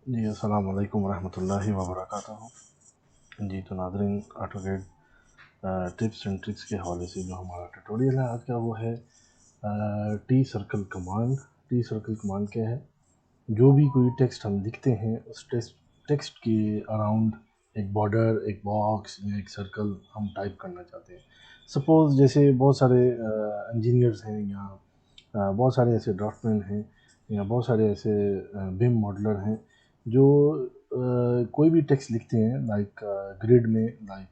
जी, अस्सलाम वालेकुम वरहमतुल्लाहि वबरकातुहू। जी, तो नाज़रीन, ऑटोकैड टिप्स एंड ट्रिक्स के हवाले से जो हमारा ट्यूटोरियल है आज का, वो है T circle command. T circle command क्या है? जो भी कोई टेक्स्ट हम लिखते हैं, उस टेक्स्ट के अराउंड एक बॉर्डर, एक बॉक्स या एक सर्कल हम टाइप करना चाहते हैं। सपोज़ जैसे बहुत सारे इंजीनियर्स हैं, या बहुत सारे ऐसे ड्राफ्टमैन हैं, या बहुत सारे ऐसे बिम मॉडलर हैं जो कोई भी टेक्स्ट लिखते हैं, लाइक ग्रिड में, लाइक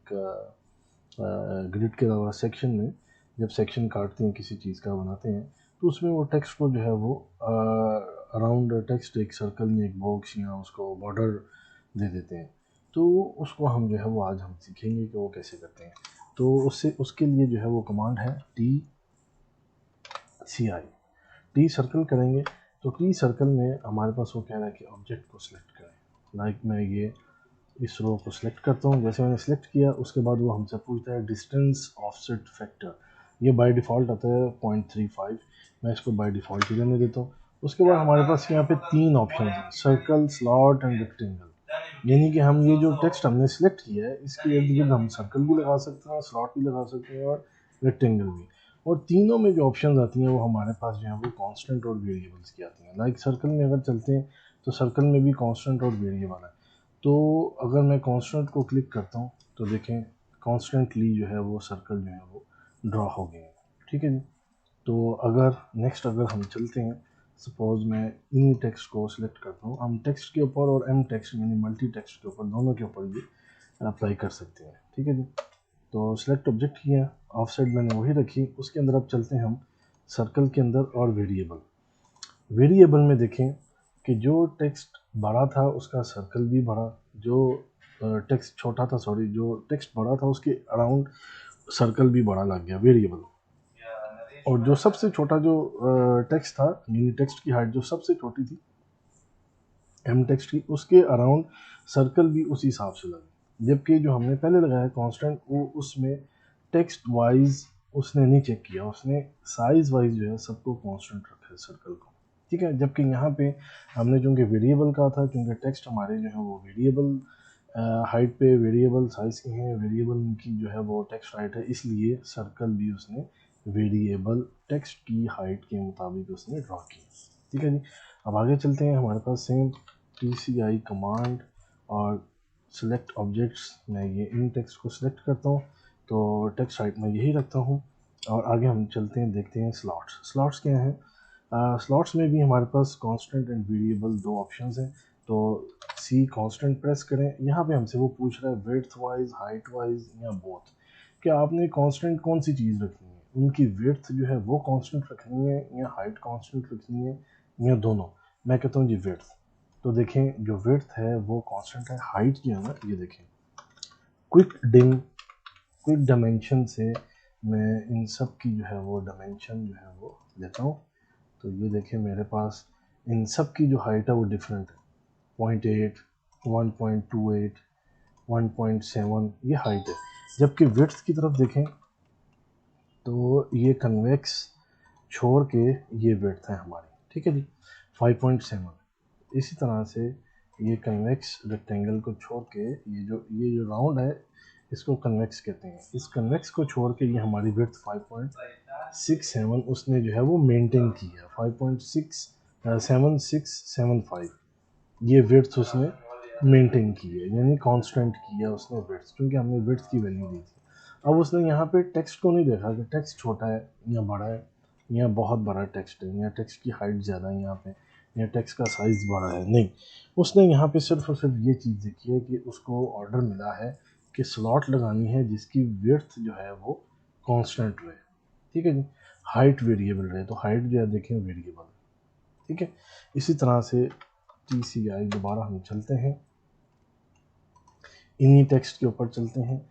ग्रिड के अलावा सेक्शन में। जब सेक्शन काटते हैं, किसी चीज़ का बनाते हैं, तो उसमें वो टेक्स्ट को जो है वो अराउंड टेक्स्ट एक सर्कल या एक बॉक्स या उसको बॉर्डर दे देते हैं। तो उसको हम जो है वो आज हम सीखेंगे कि वो कैसे करते हैं। तो उसके लिए जो है वो कमांड है TCI। टी सर्कल करेंगे तो टी सर्कल में हमारे पास वो कह रहा है कि ऑब्जेक्ट को सिलेक्ट करें। लाइक मैं ये इस रो को सिलेक्ट करता हूँ। जैसे मैंने सिलेक्ट किया, उसके बाद वो हमसे पूछता है डिस्टेंस ऑफसेट फैक्टर। ये बाय डिफ़ॉल्ट आता है 0.35। मैं इसको बाय डिफ़ॉल्ट ही रहने देता हूँ। उसके बाद हमारे पास यहाँ पे 3 ऑप्शन हैं, सर्कल, स्लॉट एंड रेक्टेंगल। यानी कि हम ये जो टेक्स्ट हमने सिलेक्ट किया है, इसके इर्द गिर्द हम सर्कल भी लगा सकते हैं, स्लॉट भी लगा सकते हैं, और रेक्टेंगल भी। और तीनों में जो ऑप्शंस आती हैं वो हमारे पास जो है वो कांस्टेंट और वेरिएबल्स की आती हैं। लाइक सर्कल में अगर चलते हैं, तो सर्कल में भी कांस्टेंट और वेरिएबल है। तो अगर मैं कांस्टेंट को क्लिक करता हूँ, तो देखें कॉन्स्टेंटली जो है वो सर्कल जो है वो ड्रॉ हो गए हैं। ठीक है जी। तो अगर हम चलते हैं, सपोज मैं इन टेक्स्ट को सिलेक्ट करता हूँ। हम टेक्स्ट के ऊपर और एम टेक्स्ट यानी मल्टी टेक्स्ट के ऊपर, दोनों के ऊपर भी अप्लाई कर सकते हैं। ठीक है जी। तो सिलेक्ट ऑब्जेक्ट किया, ऑफसेट मैंने वही रखी। उसके अंदर अब चलते हैं हम सर्कल के अंदर, और वेरिएबल। वेरिएबल में देखें कि जो टेक्स्ट बड़ा था उसका सर्कल भी बड़ा, जो टेक्स्ट छोटा था, सॉरी, जो टेक्स्ट बड़ा था उसके अराउंड सर्कल भी बड़ा लग गया वेरिएबल। और जो सबसे छोटा जो टेक्स्ट था, यानी टेक्स्ट की हाइट जो सबसे छोटी थी एम टेक्स्ट की, उसके अराउंड सर्कल भी उसी हिसाब से लगे। जबकि जो हमने पहले लगाया कांस्टेंट, वो उसमें टेक्स्ट वाइज उसने नहीं चेक किया, उसने साइज वाइज जो है सबको कांस्टेंट रखा है सर्कल को। ठीक है। जबकि यहाँ पे हमने चूँकि वेरिएबल का था, क्योंकि टेक्स्ट हमारे जो है वो वेरिएबल हाइट पे, वेरिएबल साइज़ के हैं, वेरिएबल की जो है वो टेक्स्ट हाइट है, इसलिए सर्कल भी उसने वेरिएबल टेक्स्ट की हाइट के मुताबिक उसने ड्रॉ किया। ठीक है जी। अब आगे चलते हैं। हमारे पास सेम TCI कमांड और सेलेक्ट ऑब्जेक्ट्स, मैं ये इन टेक्स्ट को सिलेक्ट करता हूँ, तो टेक्स्ट हाइट में यही रखता हूँ। और आगे हम चलते हैं, देखते हैं स्लॉट्स। स्लॉट्स क्या हैं? स्लॉट्स में भी हमारे पास कांस्टेंट एंड वेरिएबल दो ऑप्शंस हैं। तो सी कांस्टेंट प्रेस करें। यहाँ पे हमसे वो पूछ रहा है विड्थ वाइज, हाइट वाइज या बोथ, कि आपने कांस्टेंट कौन सी चीज़ रखनी है। उनकी विड्थ जो है वो कांस्टेंट रखनी है, या हाइट कांस्टेंट रखनी है, या दोनों। मैं कहता हूँ जी विड्थ। तो देखें जो विड्थ है वो कांस्टेंट है। हाइट जो है ना, ये देखें क्विक डायमेंशन से मैं इन सब की जो है वो डायमेंशन जो है वो लेता हूँ। तो ये देखें मेरे पास इन सब की जो हाइट है वो डिफरेंट है। 0.8, 1.28, 1.7 ये हाइट है। जबकि विड्थ की तरफ देखें तो ये कन्वेक्स छोड़ के ये विड्थ है हमारी। ठीक है जी, 5.7। इसी तरह से ये कन्वेक्स रेक्टेंगल को छोड़ के ये जो राउंड है, इसको कन्वेक्स कहते हैं। इस कन्वेक्स को छोड़ के ये हमारी विड्थ 5.67 उसने जो है वो मेंटेन की है। 5.7675 ये विड्थ उसने मेंटेन की है, यानी कांस्टेंट की है उसने विड्थ, क्योंकि हमने विड्थ की वैल्यू दी थी। अब उसने यहाँ पे टेक्स्ट को नहीं देखा कि टेक्स्ट छोटा है या बड़ा है, या बहुत बड़ा टेक्स्ट है, या टेक्स्ट की हाइट ज़्यादा है यहाँ पे, या टेक्स्ट का साइज़ बड़ा है। नहीं, उसने यहाँ पे सिर्फ और सिर्फ ये चीज़ देखी है कि उसको ऑर्डर मिला है कि स्लॉट लगानी है जिसकी विड्थ जो है वो कांस्टेंट रहे। ठीक है जी। हाइट वेरिएबल रहे, तो हाइट जो है देखें वेरिएबल। ठीक है। इसी तरह से TCI दोबारा हम चलते हैं, इन्हीं टेक्स्ट के ऊपर चलते हैं।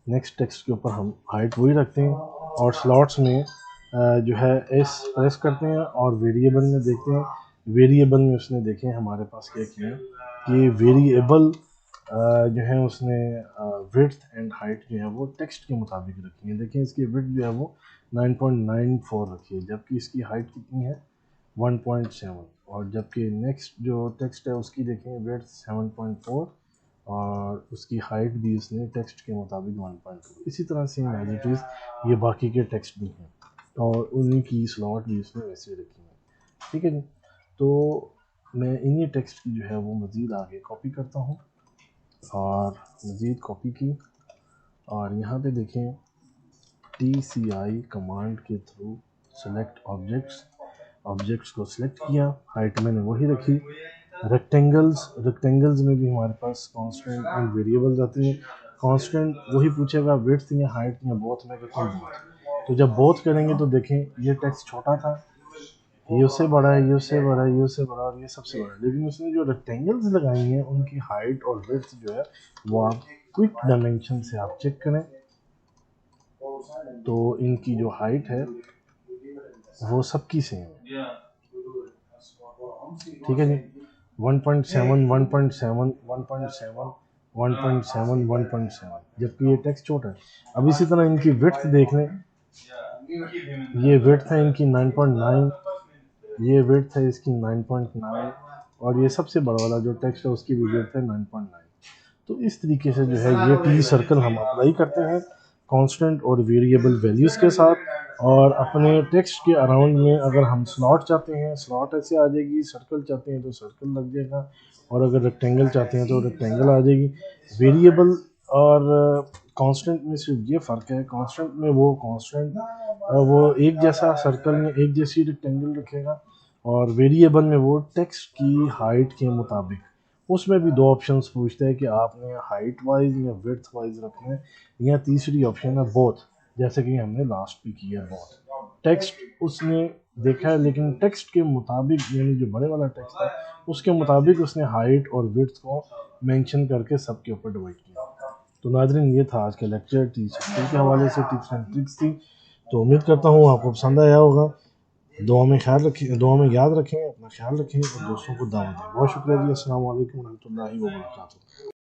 नेक्स्ट टेक्स्ट के ऊपर हम हाइट वही रखते हैं, और स्लॉट्स में जो है एस प्रेस करते हैं, और वेरिएबल में देखते हैं। वेरिएबल में उसने देखें हमारे पास क्या किया कि वेरिएबल जो है उसने विड्थ एंड हाइट जो है वो टेक्स्ट के मुताबिक रखी है। देखें इसकी विड्थ जो है वो 9.94 रखी है, जबकि इसकी हाइट कितनी है 1.7, और जबकि नेक्स्ट जो टेक्स्ट है उसकी देखें विड्थ 7.4 और उसकी हाइट भी उसने टेक्स्ट के मुताबिक 1.2। इसी तरह से एज इट इज़ ये बाकी के टेक्स्ट भी हैं और उन्हीं की स्लॉट भी उसने वैसे रखी है। ठीक है जी, तो मैं इन्हीं टेक्स्ट की जो है वो मज़ीद आगे कॉपी करता हूँ और मज़ीद कॉपी की, और यहाँ पे देखें TCI कमांड के थ्रू सेलेक्ट ऑब्जेक्ट्स को सिलेक्ट किया, हाइट मैंने वही रखी। रेक्टेंगल्स में भी हमारे पास कांस्टेंट एंड वेरिएबल्स आते हैं। कांस्टेंट वही पूछेगा विड्थ या हाइट या बोथ में रखें बोथ। तो जब बोथ करेंगे तो देखें ये टेक्स्ट छोटा था, ये उससे बड़ा है, ये उससे बड़ा है, ये उससे बड़ा और ये सबसे बड़ा है, लेकिन उसने जो रेक्टेंगल्स लगाई हैं उनकी हाइट और विड्थ जो है वो आप क्विक डायमेंशन से आप चेक करें। तो इनकी जो हाइट है वो सबकी सेम है। ठीक है जी, 1.7 1.7 1.7 1.7 1.7, जबकि ये टेक्स्ट छोटा है। अब इसी तरह इनकी विड्थ देख लें, ये विड्थ है इनकी 9.9, ये विड्थ है इसकी 9.9 और ये सबसे बड़ा वाला जो टेक्स्ट है उसकी भी विड्थ है 9.9। तो इस तरीके से जो है ये टी सर्कल हम अप्लाई करते हैं कांस्टेंट और वेरिएबल वैल्यूज़ के साथ, और अपने टेक्स्ट के अराउंड में अगर हम स्लॉट चाहते हैं स्लॉट ऐसे आ जाएगी, सर्कल चाहते हैं तो सर्कल लग जाएगा, और अगर रेक्टेंगल चाहते हैं तो रेक्टेंगल आ जाएगी। वेरिएबल और कांस्टेंट में सिर्फ ये फ़र्क है, कांस्टेंट में वो कांस्टेंट वो एक जैसा सर्कल में एक जैसी रेक्टेंगल रखेगा, और वेरिएबल में वो टेक्स्ट की हाइट के मुताबिक। उसमें भी दो ऑप्शंस पूछते हैं कि आपने हाइट वाइज या विड्थ वाइज रखना है, या तीसरी ऑप्शन है बोथ, जैसे कि हमने लास्ट पे किया बोथ। टेक्स्ट उसने देखा है लेकिन टेक्स्ट के मुताबिक, यानी जो बड़े वाला टेक्स्ट था उसके मुताबिक उसने हाइट और विड्थ को मेंशन करके सबके ऊपर डिवाइड किया। तो नाज़रीन ये था आज का लेक्चर टीचर के हवाले से, टिप्स एंड ट्रिक्स थी। तो उम्मीद करता हूँ आपको पसंद आया होगा। दुआ में ख्याल रखें, दुआ में याद रखें, अपना ख्याल रखें और दोस्तों को दावत दें। बहुत शुक्रिया जी। अस्सलाम वालेकुम रहमतुल्लाहि व बरकातुहू।